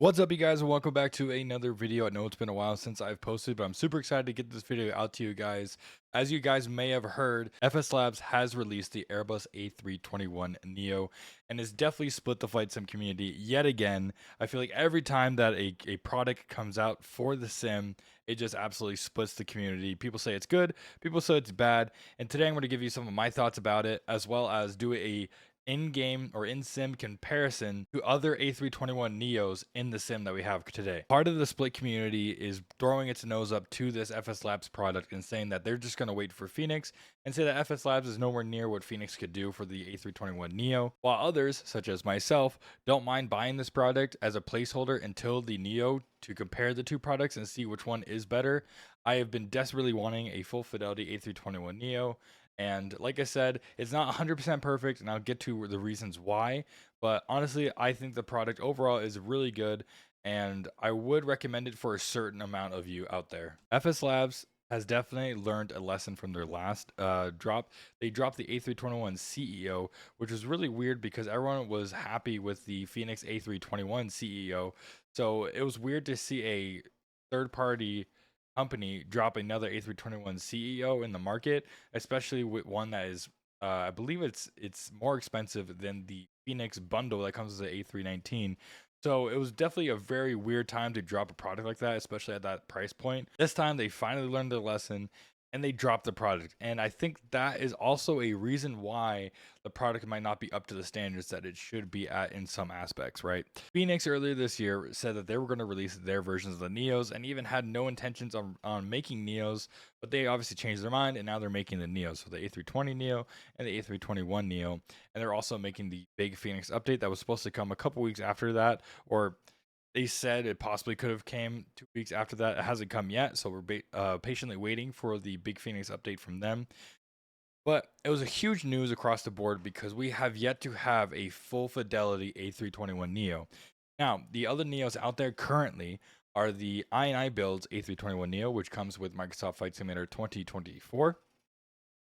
What's up, you guys, and welcome back to another video. I know it's been a while since I've posted, but I'm super excited to get this video out to you guys. As you guys may have heard, FSLabs has released the Airbus A321 Neo and has definitely split the flight sim community yet again. I feel like every time that a product comes out for the sim, it just absolutely splits the community. People say it's good, people say it's bad, and today I'm going to give you some of my thoughts about it, as well as do a in-game or in-sim comparison to other A321 Neos in the sim that we have today. Part of the split community is throwing its nose up to this FSLabs product and saying that they're just going to wait for Phoenix and say that FSLabs is nowhere near what Phoenix could do for the A321 Neo, while others, such as myself, don't mind buying this product as a placeholder until the Neo to compare the two products and see which one is better. I have been desperately wanting a full fidelity A321 Neo. And like I said, it's not 100% perfect, and I'll get to the reasons why. But honestly, I think the product overall is really good, and I would recommend it for a certain amount of you out there. FS Labs has definitely learned a lesson from their last drop. They dropped the A321 CEO, which was really weird because everyone was happy with the Phoenix A321 CEO. So it was weird to see a third party company drop another A321 CEO in the market, especially with one that is, I believe it's more expensive than the Phoenix bundle that comes with the A319. So it was definitely a very weird time to drop a product like that, especially at that price point. This time they finally learned their lesson and they dropped the product. And I think that is also a reason why the product might not be up to the standards that it should be at in some aspects, right? Phoenix earlier this year said that they were going to release their versions of the Neos and even had no intentions on making Neos, but they obviously changed their mind and now they're making the Neos. So the A320 Neo and the A321 Neo. And they're also making the big Phoenix update that was supposed to come a couple weeks after that, or they said it possibly could have came 2 weeks after that. It hasn't come yet, so we're patiently waiting for the big Phoenix update from them. But it was a huge news across the board because we have yet to have a full fidelity A321 Neo. Now, the other Neos out there currently are the I&I builds A321 Neo, which comes with Microsoft Flight Simulator 2024,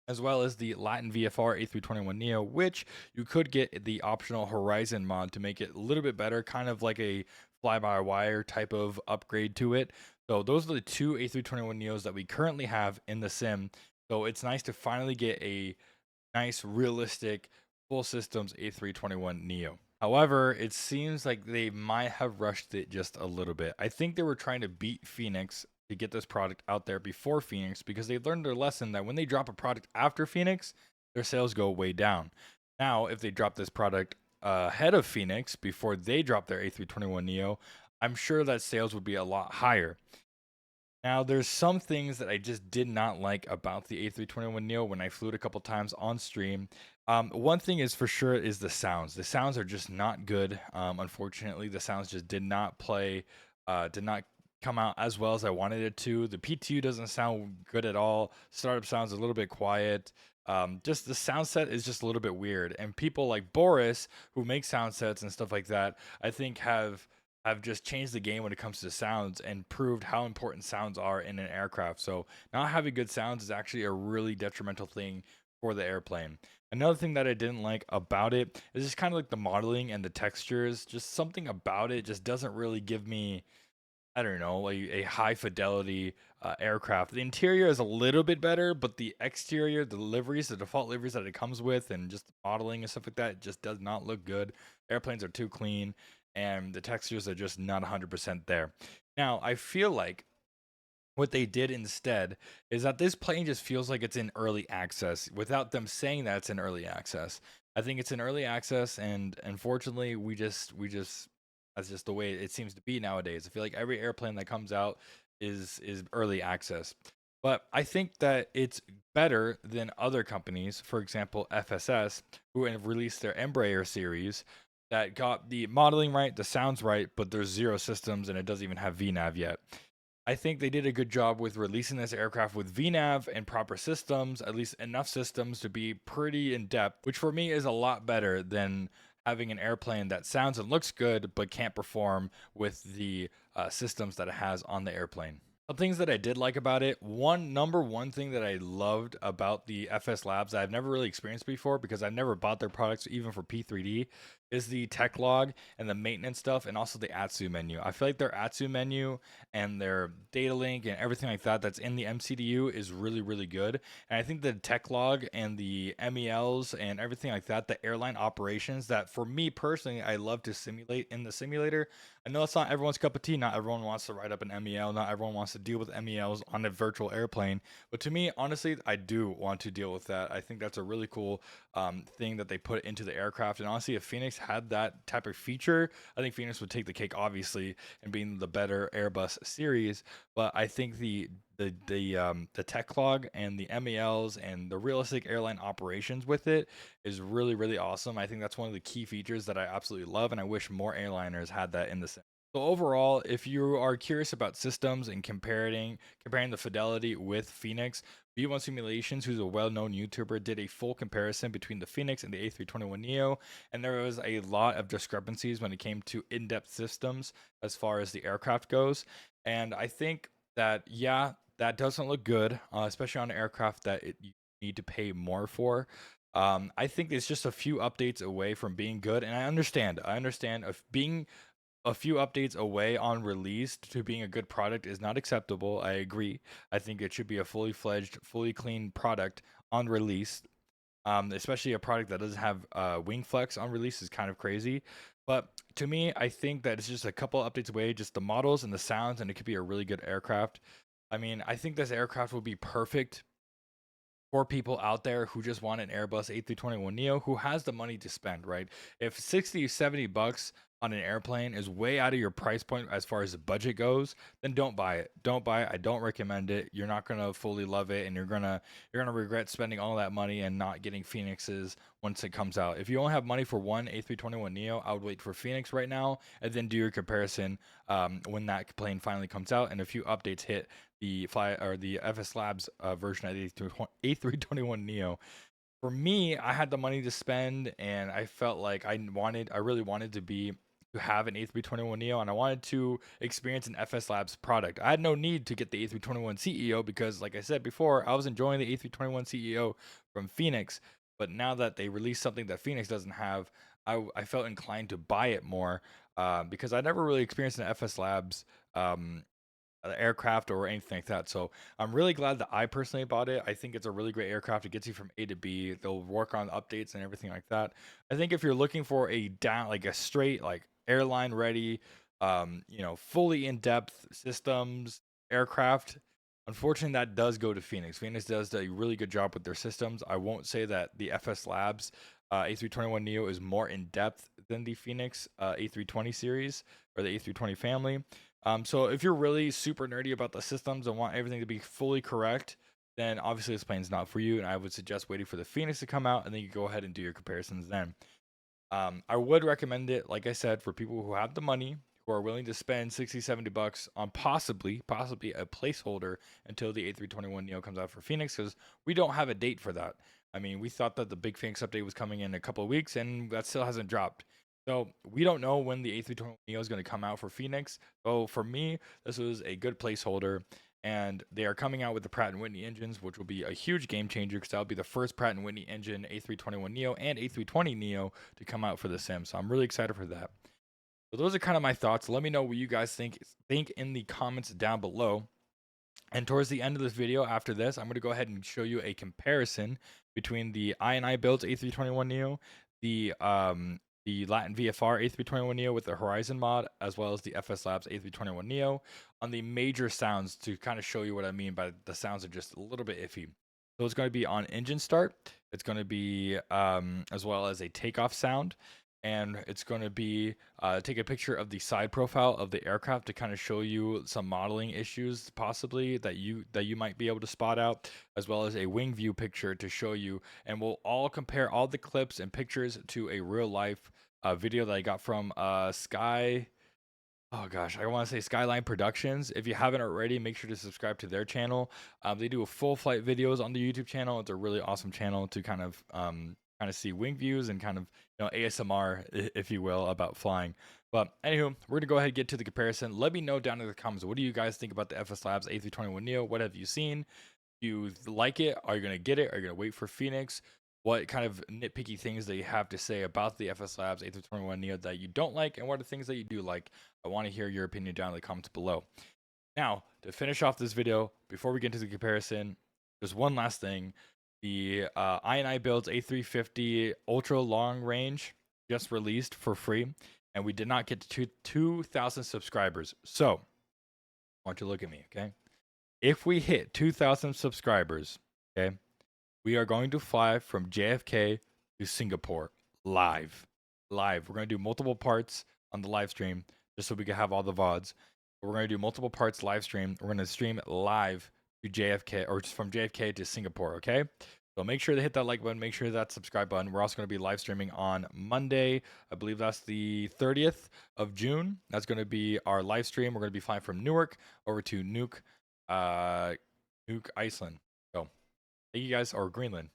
as well as the Latin VFR A321 Neo, which you could get the optional Horizon mod to make it a little bit better, kind of like a fly-by-wire type of upgrade to it. So those are the two A321 Neos that we currently have in the sim. So it's nice to finally get a nice, realistic, full systems A321 Neo. However, it seems like they might have rushed it just a little bit. I think they were trying to beat Phoenix to get this product out there before Phoenix because they learned their lesson that when they drop a product after Phoenix, their sales go way down. Now, if they drop this product ahead of Phoenix before they drop their A321 Neo, I'm sure that sales would be a lot higher. Now, there's some things that I just did not like about the A321 Neo when I flew it a couple times on stream. One thing is for sure is the sounds. The sounds are just not good. Unfortunately, the sounds just did not come out as well as I wanted it to. The PTU doesn't sound good at all. Startup sounds a little bit quiet. Just the sound set is just a little bit weird. And people like Boris, who make sound sets and stuff like that, I think have just changed the game when it comes to sounds and proved how important sounds are in an aircraft. So not having good sounds is actually a really detrimental thing for the airplane. Another thing that I didn't like about it is just kind of like the modeling and the textures. Just something about it just doesn't really give me, I don't know, a high fidelity aircraft. The interior is a little bit better, but the exterior, the liveries, the default liveries that it comes with, and just the modeling and stuff like that, just does not look good. Airplanes are too clean, and the textures are just not 100% there. Now, I feel like what they did instead is that this plane just feels like it's in early access without them saying that it's in early access. I think it's in early access, and unfortunately, we just that's just the way it seems to be nowadays. I feel like every airplane that comes out is early access. But I think that it's better than other companies, for example, FSS, who have released their Embraer series that got the modeling right, the sounds right, but there's zero systems and it doesn't even have VNAV yet. I think they did a good job with releasing this aircraft with VNAV and proper systems, at least enough systems to be pretty in depth, which for me is a lot better than having an airplane that sounds and looks good but can't perform with the systems that it has on the airplane. Some things that I did like about it. Number one thing that I loved about the FS Labs that I've never really experienced before because I've never bought their products even for P3D is the tech log and the maintenance stuff, and also the Atsu menu. I feel like their Atsu menu and their data link and everything like that that's in the MCDU is really, really good. And I think the tech log and the MELs and everything like that, the airline operations that for me personally, I love to simulate in the simulator. I know it's not everyone's cup of tea. Not everyone wants to write up an MEL. Not everyone wants to deal with MELs on a virtual airplane. But to me, honestly, I do want to deal with that. I think that's a really cool thing that they put into the aircraft. And honestly, if Phoenix had that type of feature, I think Phoenix would take the cake, obviously, and being the better Airbus series. But I think the tech log and the MELs and the realistic airline operations with it is really, really awesome. I think that's one of the key features that I absolutely love, and I wish more airliners had that in the sim. So overall, if you are curious about systems and comparing the fidelity with Phoenix, B1 Simulations, who's a well-known YouTuber, did a full comparison between the Phoenix and the A321neo, and there was a lot of discrepancies when it came to in-depth systems as far as the aircraft goes. And I think that yeah, that doesn't look good, especially on an aircraft that you need to pay more for. I think it's just a few updates away from being good, and I understand. I understand of being a few updates away on release to being a good product is not acceptable. I agree. I think it should be a fully fledged, fully clean product on release. Especially a product that doesn't have wing flex on release is kind of crazy. But to me, I think that it's just a couple updates away, just the models and the sounds, and it could be a really good aircraft. I mean, I think this aircraft will be perfect for people out there who just want an Airbus A321neo who has the money to spend, right? If 60, 70 bucks on an airplane is way out of your price point as far as the budget goes, then don't buy it. Don't buy it. I don't recommend it. You're not going to fully love it, and you're going to regret spending all that money and not getting Phoenixes once it comes out. If you only have money for one A321neo, I would wait for Phoenix right now and then do your comparison when that plane finally comes out and a few updates hit the FSLabs version of the A321neo. For me, I had the money to spend, and I felt like I really wanted to have an A321neo, and I wanted to experience an FSLabs product. I had no need to get the A321 CEO because, like I said before, I was enjoying the A321 CEO from Phoenix. But now that they released something that Phoenix doesn't have, I felt inclined to buy it more because I never really experienced an FSLabs aircraft or anything like that. So I'm really glad that I personally bought it. I think it's a really great aircraft. It gets you from A to B. They'll work on updates and everything like that. I think if you're looking for a down, like a straight, like airline ready, fully in depth systems aircraft, unfortunately, that does go to Phoenix. Phoenix does a really good job with their systems. I won't say that the FSLabs A321neo is more in depth than the Phoenix A320 series or the A320 family. So if you're really super nerdy about the systems and want everything to be fully correct, then obviously this plane's not for you. And I would suggest waiting for the Phoenix to come out, and then you go ahead and do your comparisons then. I would recommend it, like I said, for people who have the money, who are willing to spend 60, 70 bucks on possibly a placeholder until the A321neo comes out for Phoenix, because we don't have a date for that. I mean, we thought that the big Phoenix update was coming in a couple of weeks, and that still hasn't dropped. So we don't know when the A320neo is going to come out for Phoenix. So for me, this was a good placeholder, and they are coming out with the Pratt & Whitney engines, which will be a huge game changer because that'll be the first Pratt & Whitney engine A321neo and A320neo to come out for the sim. So I'm really excited for that. So those are kind of my thoughts. Let me know what you guys think in the comments down below. And towards the end of this video, after this, I'm going to go ahead and show you a comparison between the I&I builds A321neo, the Latin VFR A321neo with the Horizon mod, as well as the FSLabs A321neo on the major sounds to kind of show you what I mean by the sounds are just a little bit iffy. So it's going to be on engine start. It's going to be as well as a takeoff sound, and it's going to be take a picture of the side profile of the aircraft to kind of show you some modeling issues possibly that you might be able to spot out, as well as a wing view picture to show you, and we'll all compare all the clips and pictures to a real life video that I got from Sky. Oh gosh, I want to say Skyline Productions. If you haven't already, make sure to subscribe to their channel. They do a full flight videos on the YouTube channel. It's a really awesome channel to kind of see wing views and kind of ASMR, if you will, about flying. But anywho, we're gonna go ahead and get to the comparison. Let me know down in the comments, what do you guys think about the FSLabs A321neo? What have you seen? Do you like it? Are you gonna get it? Are you gonna wait for Phoenix? what kind of nitpicky things that you have to say about the FSLabs A321 Neo that you don't like, and what are things that you do like. I want to hear your opinion down in the comments below. Now, to finish off this video, before we get into the comparison, there's one last thing. The I Builds A350 Ultra Long Range just released for free, and we did not get to 2,000 subscribers. So, I want you to look at me, okay? If we hit 2,000 subscribers, okay, we are going to fly from JFK to Singapore live. We're going to do multiple parts on the live stream just so we can have all the VODs. We're going to do multiple parts live stream. We're going to stream it live to JFK, or just from JFK to Singapore, okay? So make sure to hit that like button. Make sure that subscribe button. We're also going to be live streaming on Monday. I believe that's the 30th of June. That's going to be our live stream. We're going to be flying from Newark over to Nuuk, Iceland. So thank you guys, or Greenland.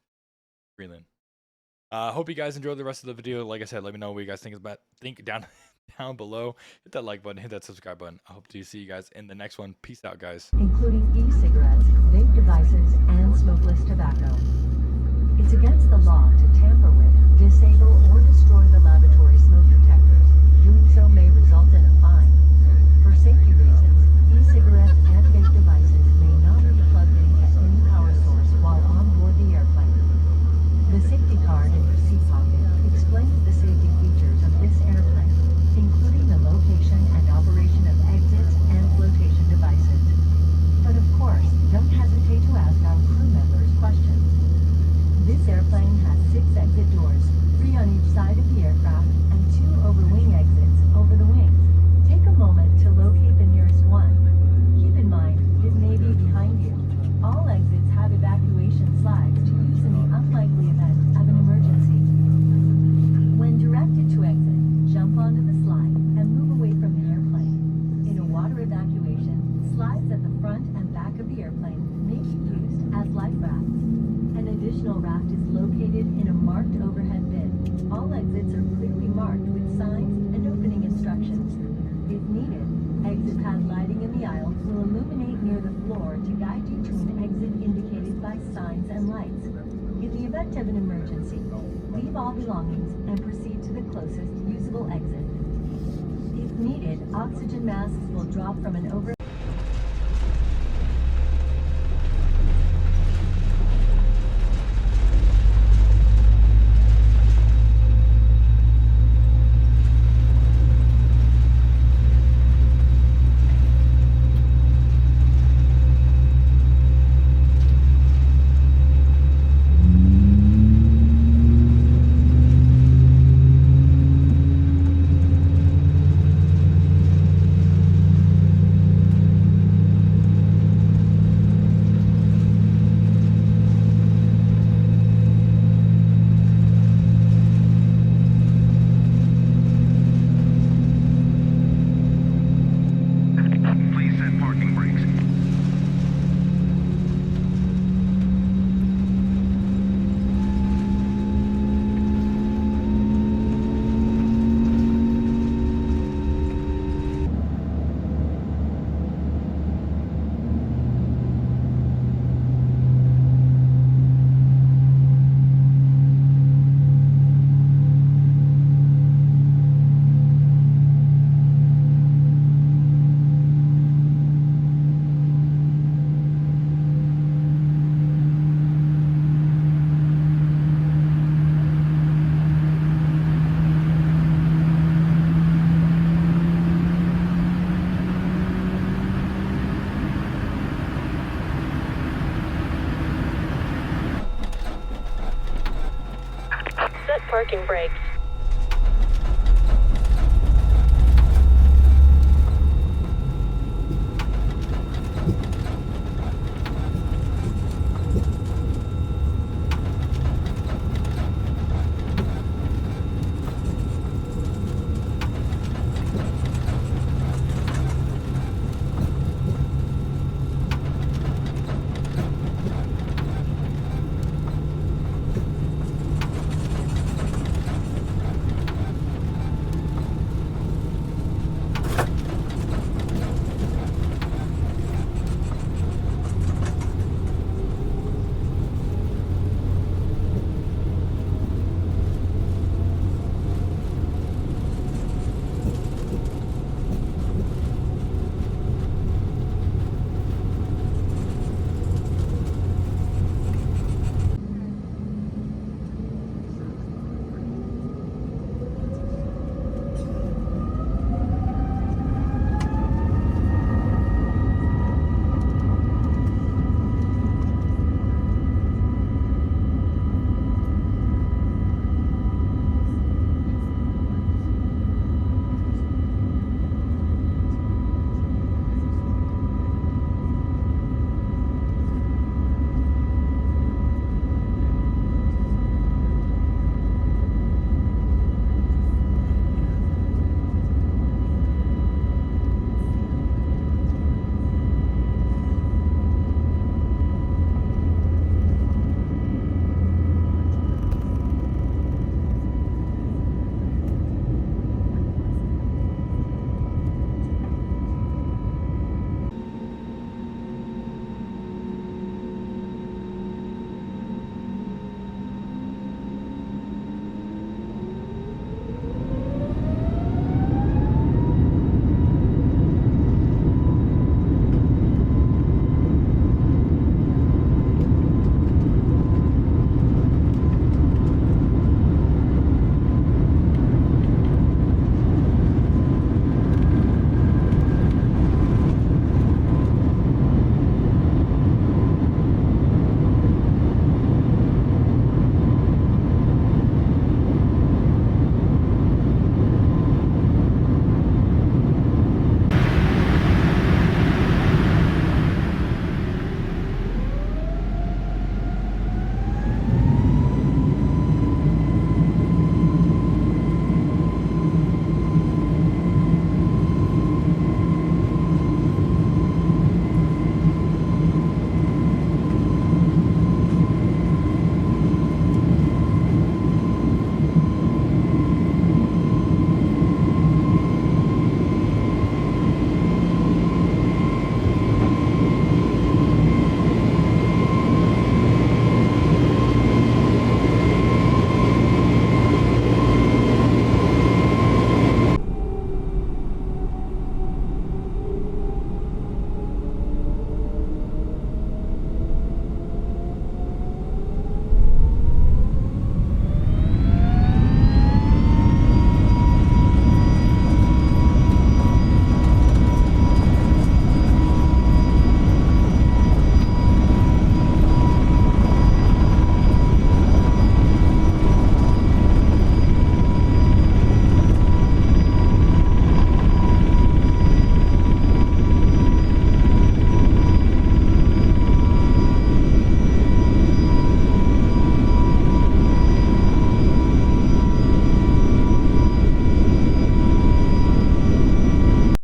Hope you guys enjoyed the rest of the video. Like I said, let me know what you guys think down below. Hit that like button, hit that subscribe button. I hope to see you guys in the next one. Peace out, guys. Including e-cigarettes, vape devices, and smokeless tobacco. It's against the law to tamper with, disable, or destroy the laboratory smoke detectors. Doing so may result in a fine. For safety reasons, e-cigarettes and vape devices may not be plugged into any power source while on board the airplane. The safety card in your seat pocket explains the safety features of this airplane, including the location and operation of exits and flotation devices. But of course, don't hesitate to ask our crew members questions. This airplane has 6 exit doors, 3 on each side of the aircraft, and 2 over-wing exits over the wings. Take a moment to locate the nearest one. Keep in mind, it may be behind you. All exits have evacuation slides to use in the unlikely event of an emergency. When directed to exit, jump onto the slide and move away from the airplane. In a water evacuation, slides at the front and back of the airplane may be used as life rafts. An additional raft is located in a marked overhead bin. All exits are clearly marked with signs and opening instructions. If needed, exit pad lighting in the aisle will illuminate near the floor to guide you to an exit indicated by signs and lights. In the event of an emergency, leave all belongings and proceed to the closest usable exit. If needed, oxygen masks will drop from an over parking brake.